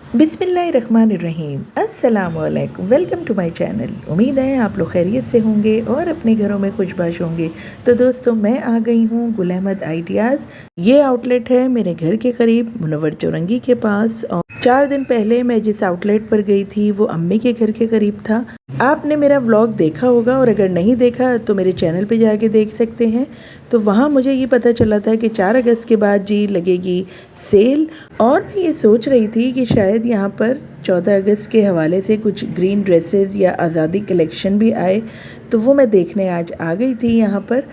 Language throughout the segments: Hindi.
बिस्मिल्लाहिर्रहमानिर्रहीम। अस्सलामुअलैकुम। Welcome to my channel. उम्मीद है आप लोग खैरियत से होंगे और अपने घरों में खुशबाश होंगे। तो दोस्तों, मैं आ गई हूँ गुल अहमद आइडियाज़। ये आउटलेट है मेरे घर के करीब मुनव्वर चौरंगी के पास। और 4 दिन पहले मैं जिस आउटलेट पर गई थी वो अम्मी के घर के करीब था। आपने मेरा व्लॉग देखा होगा और अगर नहीं देखा तो मेरे चैनल पे जाके देख सकते हैं। तो वहाँ मुझे ये पता चला था कि 4 अगस्त के बाद जी लगेगी सेल। और मैं ये सोच रही थी कि शायद यहाँ पर 14 अगस्त के हवाले से कुछ ग्रीन ड्रेसेस या आज़ादी कलेक्शन भी आए, तो वो मैं देखने आज आ गई थी यहाँ पर।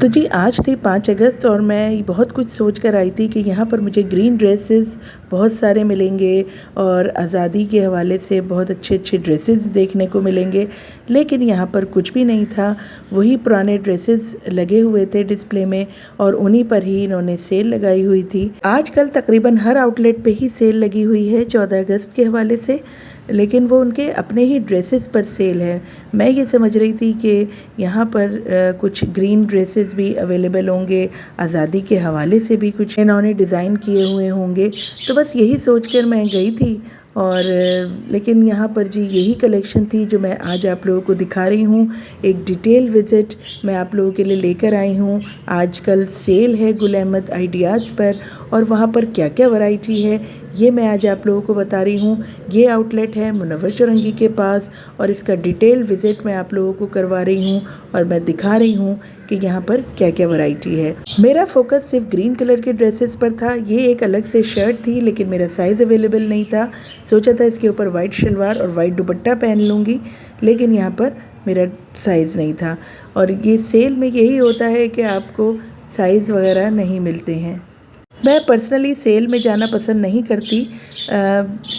तो जी आज थी 5 अगस्त और मैं बहुत कुछ सोच कर आई थी कि यहाँ पर मुझे ग्रीन ड्रेसेस बहुत सारे मिलेंगे और आज़ादी के हवाले से बहुत अच्छे अच्छे ड्रेसेस देखने को मिलेंगे, लेकिन यहाँ पर कुछ भी नहीं था। वही पुराने ड्रेसेस लगे हुए थे डिस्प्ले में और उन्हीं पर ही इन्होंने सेल लगाई हुई थी। आजकल तकरीबन हर आउटलेट पे ही सेल लगी हुई है 14 अगस्त के हवाले से, लेकिन वो उनके अपने ही ड्रेसेस पर सेल है। मैं ये समझ रही थी कि यहाँ पर कुछ ग्रीन ड्रेसेस भी अवेलेबल होंगे, आज़ादी के हवाले से भी कुछ इन्होंने डिज़ाइन किए हुए होंगे। तो बस यही सोचकर मैं गई थी और लेकिन यहाँ पर जी यही कलेक्शन थी जो मैं आज आप लोगों को दिखा रही हूँ। एक डिटेल विज़िट मैं आप लोगों के लिए लेकर आई हूँ। आजकल सेल है गुल अहमद आइडियाज़ पर और वहाँ पर क्या क्या वैरायटी है ये मैं आज आप लोगों को बता रही हूँ। ये आउटलेट है मुनव्वर चौरंगी के पास और इसका डिटेल विज़िट मैं आप लोगों को करवा रही हूँ और मैं दिखा रही हूँ कि यहाँ पर क्या क्या वैरायटी है। मेरा फोकस सिर्फ ग्रीन कलर के ड्रेसेस पर था। ये एक अलग से शर्ट थी लेकिन मेरा साइज़ अवेलेबल नहीं था। सोचा था इसके ऊपर वाइट शलवार और वाइट दुपट्टा पहन लूँगी, लेकिन यहाँ पर मेरा साइज़ नहीं था। और ये सेल में यही होता है कि आपको साइज़ वगैरह नहीं मिलते हैं। मैं पर्सनली सेल में जाना पसंद नहीं करती।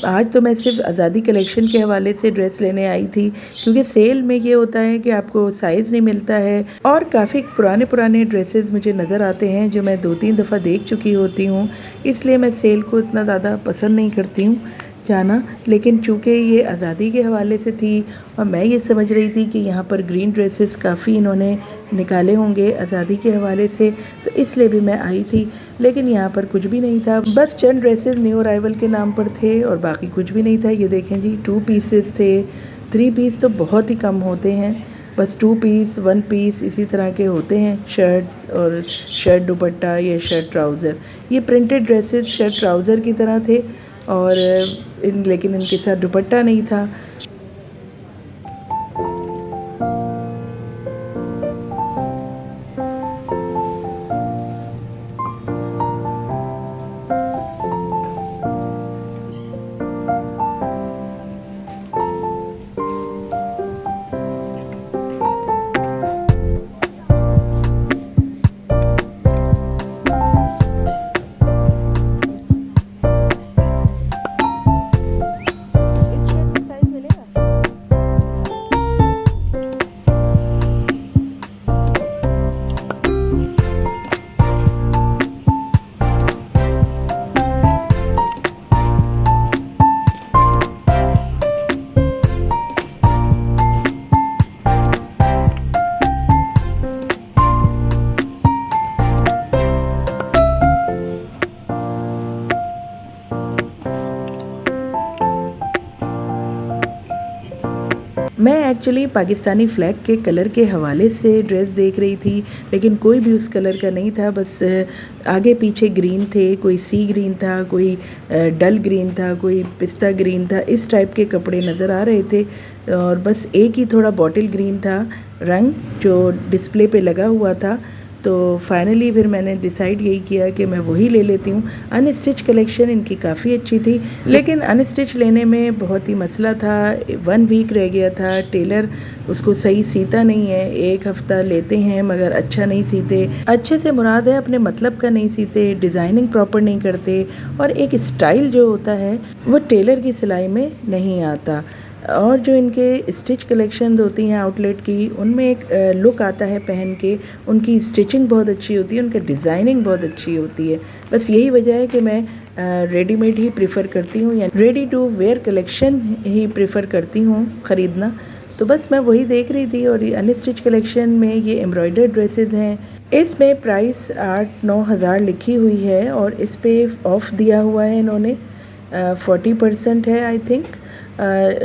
आज तो मैं सिर्फ आज़ादी कलेक्शन के हवाले से ड्रेस लेने आई थी, क्योंकि सेल में ये होता है कि आपको साइज़ नहीं मिलता है और काफ़ी पुराने पुराने ड्रेसेस मुझे नज़र आते हैं जो मैं 2-3 दफ़ा देख चुकी होती हूँ। इसलिए मैं सेल को इतना ज़्यादा पसंद नहीं करती हूँ जाना। लेकिन चूँकि ये आज़ादी के हवाले से थी और मैं ये समझ रही थी कि यहाँ पर ग्रीन ड्रेसेस काफ़ी इन्होंने निकाले होंगे आज़ादी के हवाले से, तो इसलिए भी मैं आई थी। लेकिन यहाँ पर कुछ भी नहीं था, बस चंद ड्रेसेस न्यू अराइवल के नाम पर थे और बाकी कुछ भी नहीं था। ये देखें जी 2 पीसेस थे। 3 पीस तो बहुत ही कम होते हैं, बस 2 पीस 1 पीस इसी तरह के होते हैं शर्ट्स और शर्ट दुपट्टा या शर्ट ट्राउज़र। ये प्रिंटेड ड्रेसेस शर्ट ट्राउज़र की तरह थे और लेकिन इनके साथ दुपट्टा नहीं था। मैं एक्चुअली पाकिस्तानी फ़्लैग के कलर के हवाले से ड्रेस देख रही थी, लेकिन कोई भी उस कलर का नहीं था। बस आगे पीछे ग्रीन थे, कोई सी ग्रीन था, कोई डल ग्रीन था, कोई पिस्ता ग्रीन था। इस टाइप के कपड़े नज़र आ रहे थे और बस एक ही थोड़ा बॉटल ग्रीन था रंग जो डिस्प्ले पे लगा हुआ था। तो फाइनली फिर मैंने डिसाइड यही किया कि मैं वही ले लेती हूँ। अनस्टिच कलेक्शन इनकी काफ़ी अच्छी थी, लेकिन अनस्टिच लेने में बहुत ही मसला था। 1 वीक रह गया था, टेलर उसको सही सीता नहीं है। 1 हफ़्ता लेते हैं मगर अच्छा नहीं सीते। अच्छे से मुराद है अपने मतलब का नहीं सीते, डिज़ाइनिंग प्रॉपर नहीं करते और एक स्टाइल जो होता है वो टेलर की सिलाई में नहीं आता। और जो इनके स्टिच कलेक्शन होती हैं आउटलेट की, उनमें एक लुक आता है पहन के। उनकी स्टिचिंग बहुत अच्छी होती है, उनका डिज़ाइनिंग बहुत अच्छी होती है। बस यही वजह है कि मैं रेडीमेड ही प्रेफर करती हूँ या रेडी टू वेयर कलेक्शन ही प्रेफर करती हूँ ख़रीदना। तो बस मैं वही देख रही थी और ये अनस्टिच कलेक्शन में ये एम्ब्रॉयडर्ड ड्रेसेस हैं। इसमें प्राइस 8-9 हज़ार लिखी हुई है और इस पे ऑफ़ दिया हुआ है इन्होंने। 40% है आई थिंक,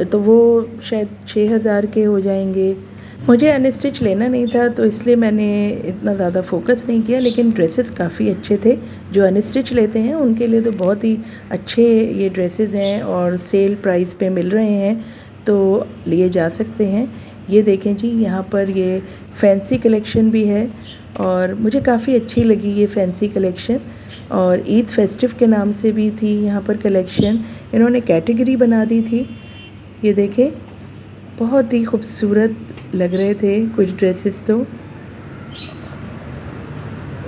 तो वो शायद 6,000 के हो जाएंगे। मुझे अनस्टिच लेना नहीं था तो इसलिए मैंने इतना ज़्यादा फोकस नहीं किया, लेकिन ड्रेसेस काफ़ी अच्छे थे। जो अनस्टिच लेते हैं उनके लिए तो बहुत ही अच्छे ये ड्रेसेस हैं और सेल प्राइस पे मिल रहे हैं, तो लिए जा सकते हैं। ये देखें जी, यहाँ पर ये फैंसी कलेक्शन भी है और मुझे काफ़ी अच्छी लगी ये फैंसी कलेक्शन। और ईद फेस्टिव के नाम से भी थी यहाँ पर कलेक्शन, इन्होंने कैटेगरी बना दी थी। ये देखें, बहुत ही खूबसूरत लग रहे थे कुछ ड्रेसेस, तो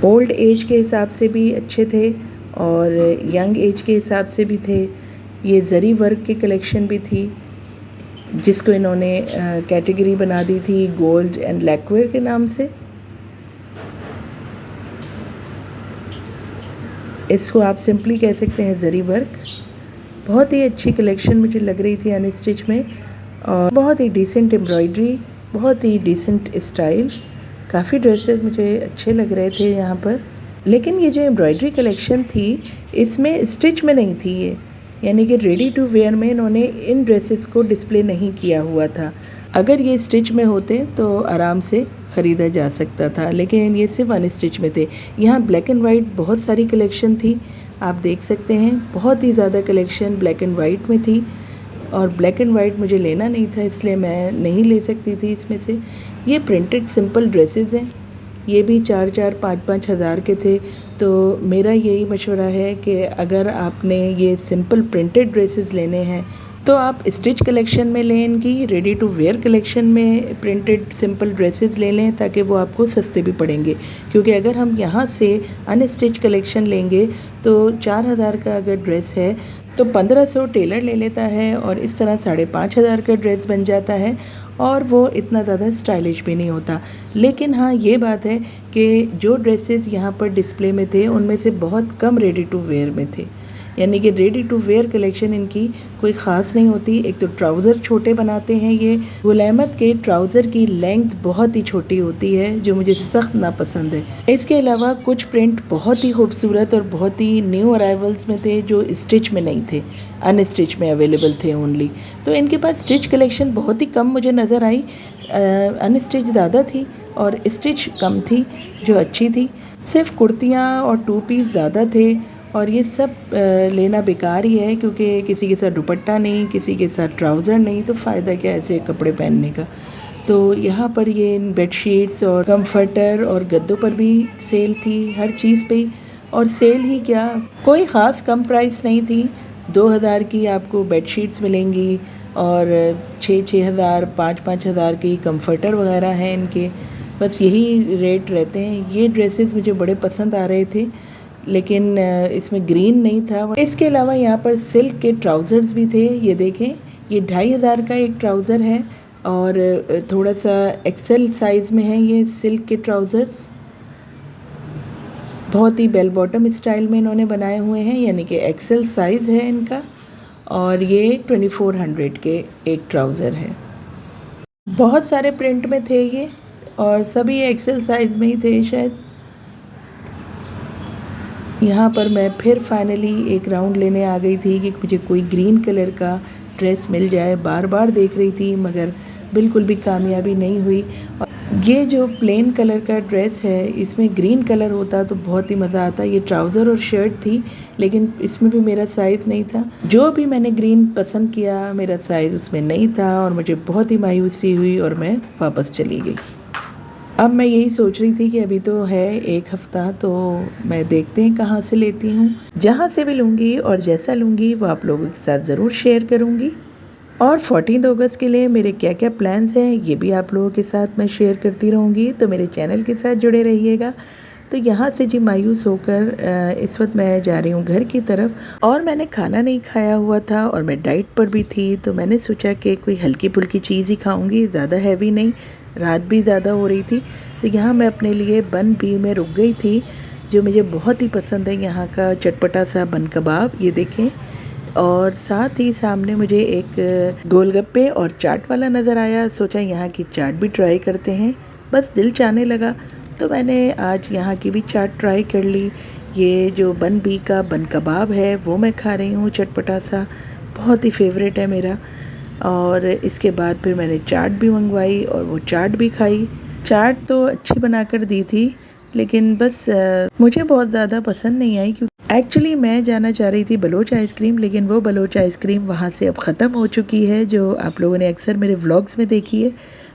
ओल्ड एज के हिसाब से भी अच्छे थे और यंग एज के हिसाब से भी थे। ये ज़री वर्क की कलेक्शन भी थी जिसको इन्होंने कैटेगरी बना दी थी गोल्ड एंड लैक्वेयर के नाम से। इसको आप सिंपली कह सकते हैं ज़री वर्क। बहुत ही अच्छी कलेक्शन मुझे लग रही थी अनस्टिच में, और बहुत ही डिसेंट एम्ब्रॉयडरी, बहुत ही डिसेंट स्टाइल। काफ़ी ड्रेसेस मुझे अच्छे लग रहे थे यहाँ पर। लेकिन ये जो एम्ब्रॉयडरी कलेक्शन थी इसमें स्टिच में नहीं थी ये, यानी कि रेडी टू वेयर में इन्होंने इन ड्रेसेस को डिस्प्ले नहीं किया हुआ था। अगर ये स्टिच में होते तो आराम से ख़रीदा जा सकता था, लेकिन ये सिर्फ अनस्टिच में थे। यहाँ ब्लैक एंड वाइट बहुत सारी कलेक्शन थी, आप देख सकते हैं, बहुत ही ज़्यादा कलेक्शन ब्लैक एंड वाइट में थी। और ब्लैक एंड वाइट मुझे लेना नहीं था इसलिए मैं नहीं ले सकती थी इसमें से। ये प्रिंटेड सिंपल ड्रेसेस हैं, ये भी 4-4, 5-5 हज़ार के थे। तो मेरा यही मशवरा है कि अगर आपने ये सिंपल प्रिंटेड ड्रेसेस लेने हैं तो आप स्टिच कलेक्शन में लें इनकी, रेडी टू वेयर कलेक्शन में प्रिंटेड सिंपल ड्रेसेस ले लें ताकि वो आपको सस्ते भी पड़ेंगे। क्योंकि अगर हम यहाँ से अनस्टिच कलेक्शन लेंगे तो 4,000 का अगर ड्रेस है तो 1,500 टेलर ले लेता है और इस तरह 5,500 का ड्रेस बन जाता है और वो इतना ज़्यादा स्टाइलिश भी नहीं होता। लेकिन हाँ, ये बात है कि जो ड्रेसेस यहाँ पर डिस्प्ले में थे उनमें से बहुत कम रेडी टू वेयर में थे, यानी कि रेडी टू वेयर कलेक्शन इनकी कोई ख़ास नहीं होती। एक तो ट्राउज़र छोटे बनाते हैं ये, गुल अहमद के ट्राउज़र की लेंथ बहुत ही छोटी होती है जो मुझे सख्त नापसंद है। इसके अलावा कुछ प्रिंट बहुत ही खूबसूरत और बहुत ही न्यू अराइवल्स में थे जो स्टिच में नहीं थे, अनस्टिच में अवेलेबल थे ओनली। तो इनके पास स्टिच कलेक्शन बहुत ही कम मुझे नज़र आई, अनस्टिच ज़्यादा थी और स्टिच कम थी जो अच्छी थी। सिर्फ कुर्तियाँ और 2 पीस ज़्यादा थे और ये सब लेना बेकार ही है क्योंकि किसी के साथ दुपट्टा नहीं, किसी के साथ ट्राउज़र नहीं, तो फ़ायदा क्या ऐसे कपड़े पहनने का। तो यहाँ पर ये बेडशीट्स और कंफर्टर और गद्दों पर भी सेल थी, हर चीज़ पे। और सेल ही क्या, कोई ख़ास कम प्राइस नहीं थी। 2,000 की आपको बेडशीट्स मिलेंगी और 6-6 हज़ार, 5-5 हज़ार की कंफर्टर वगैरह हैं इनके, बस यही रेट रहते हैं। ये ड्रेसेस मुझे बड़े पसंद आ रहे थे लेकिन इसमें ग्रीन नहीं था। इसके अलावा यहाँ पर सिल्क के ट्राउज़र्स भी थे, ये देखें, ये 2,500 का एक ट्राउज़र है और थोड़ा सा एक्सेल साइज़ में है ये सिल्क के ट्राउज़र्स। बहुत ही बेल बॉटम स्टाइल में इन्होंने बनाए हुए हैं, यानी कि एक्सेल साइज़ है इनका, और ये 2400 के एक ट्राउज़र है। बहुत सारे प्रिंट में थे ये और सभी एक्सेल साइज़ में ही थे शायद। यहाँ पर मैं फिर फाइनली एक राउंड लेने आ गई थी कि मुझे कोई ग्रीन कलर का ड्रेस मिल जाए। बार बार देख रही थी मगर बिल्कुल भी कामयाबी नहीं हुई। और ये जो प्लेन कलर का ड्रेस है इसमें ग्रीन कलर होता तो बहुत ही मज़ा आता। ये ट्राउज़र और शर्ट थी लेकिन इसमें भी मेरा साइज़ नहीं था। जो भी मैंने ग्रीन पसंद किया मेरा साइज़ उसमें नहीं था और मुझे बहुत ही मायूसी हुई और मैं वापस चली गई। अब मैं यही सोच रही थी कि अभी तो है 1 हफ़्ता, तो मैं देखते हैं कहाँ से लेती हूँ। जहाँ से भी लूँगी और जैसा लूँगी वो आप लोगों के साथ ज़रूर शेयर करूँगी। और 14 अगस्त के लिए मेरे क्या क्या प्लान्स हैं ये भी आप लोगों के साथ मैं शेयर करती रहूँगी, तो मेरे चैनल के साथ जुड़े रहिएगा। तो यहाँ से जी मायूस होकर इस वक्त मैं जा रही हूँ घर की तरफ। और मैंने खाना नहीं खाया हुआ था और मैं डाइट पर भी थी, तो मैंने सोचा कि कोई हल्की फुल्की चीज़ ही खाऊँगी, ज़्यादा हैवी नहीं। रात भी ज़्यादा हो रही थी तो यहाँ मैं अपने लिए बन बी में रुक गई थी, जो मुझे बहुत ही पसंद है यहाँ का चटपटा सा बन कबाब, ये देखें। और साथ ही सामने मुझे एक गोलगप्पे और चाट वाला नज़र आया, सोचा यहाँ की चाट भी ट्राई करते हैं। बस दिल चाहने लगा तो मैंने आज यहाँ की भी चाट ट्राई कर ली। ये जो बन बी का बन कबाब है वो मैं खा रही हूँ, चटपटा सा, बहुत ही फेवरेट है मेरा। और इसके बाद फिर मैंने चाट भी मंगवाई और वो चाट भी खाई। चाट तो अच्छी बनाकर दी थी, लेकिन बस मुझे बहुत ज़्यादा पसंद नहीं आई, क्योंकि एक्चुअली मैं जाना चाह रही थी बलोच आइसक्रीम, लेकिन वो बलोच आइसक्रीम वहाँ से अब ख़त्म हो चुकी है, जो आप लोगों ने अक्सर मेरे व्लॉग्स में देखी है।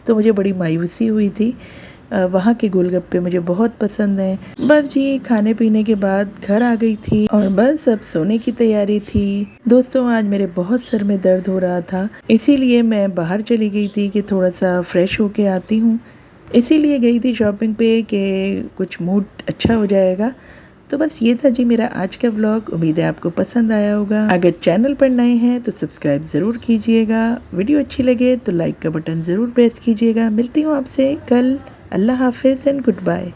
तो मुझे बड़ी मायूसी हुई थी। वहाँ के गोलगप्पे मुझे बहुत पसंद हैं। बस जी खाने पीने के बाद घर आ गई थी और बस अब सोने की तैयारी थी। दोस्तों आज मेरे बहुत सर में दर्द हो रहा था, इसीलिए मैं बाहर चली गई थी कि थोड़ा सा फ्रेश होके आती हूँ। इसीलिए गई थी शॉपिंग पे कि कुछ मूड अच्छा हो जाएगा। तो बस ये था जी मेरा आज का व्लॉग। उम्मीद है आपको पसंद आया होगा। अगर चैनल पर नए हैं तो सब्सक्राइब ज़रूर कीजिएगा। वीडियो अच्छी लगे तो लाइक का बटन ज़रूर प्रेस कीजिएगा। मिलती हूँ आपसे कल। अल्लाह हाफिज़ एंड गुड बाय।